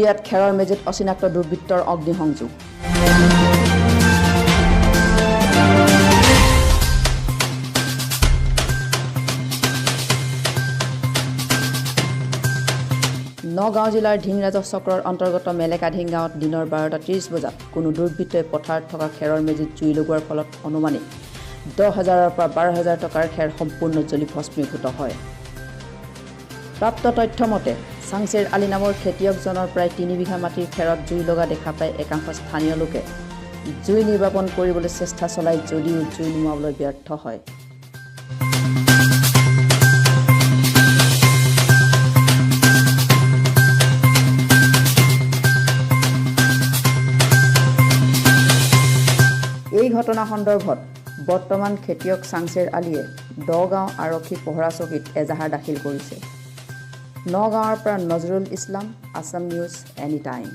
জুইয়াত খেৰৰ মেজিত অচিনাক্ত দুৰ্বৃত্তৰ অগ্নিসংযোগ। নগাঁও জিলাৰ ঢিংৰাজ চক্ৰৰ অন্তৰ্গত মেলেকাঢিং গাঁৱত দিনৰ 12:30 বজাত কোনো দুৰ্বৃত্তই পথাৰত থকা খেৰৰ মেজিত জুই লগোৱাৰ ফলত অনুমানিক 10,000 পৰা 12,000 টকাৰ খেৰ সম্পূৰ্ণ জ্বলি ভস্মীভূত হয়। প্ৰাপ্ত তথ্য মতে চাংচেৰ আলী নামৰ খেতিয়কজনৰ প্ৰায় 3 বিঘা মাটিৰ খেৰত জুই লগা দেখা পাই একাংশ স্থানীয় লোকে জুই নিৰ্বাপন কৰিবলৈ চেষ্টা চলাই যদিও জুই নুমাবলৈ ব্যৰ্থ হয়। এই ঘটনা সন্দৰ্ভত বৰ্তমান খেতিয়ক চাংচেৰ আলীয়ে দগাঁও আৰক্ষী পহৰা চকীত এজাহাৰ দাখিল কৰিছে। নগাঁৱৰ পৰা Nazrul Islam, Assam news any time.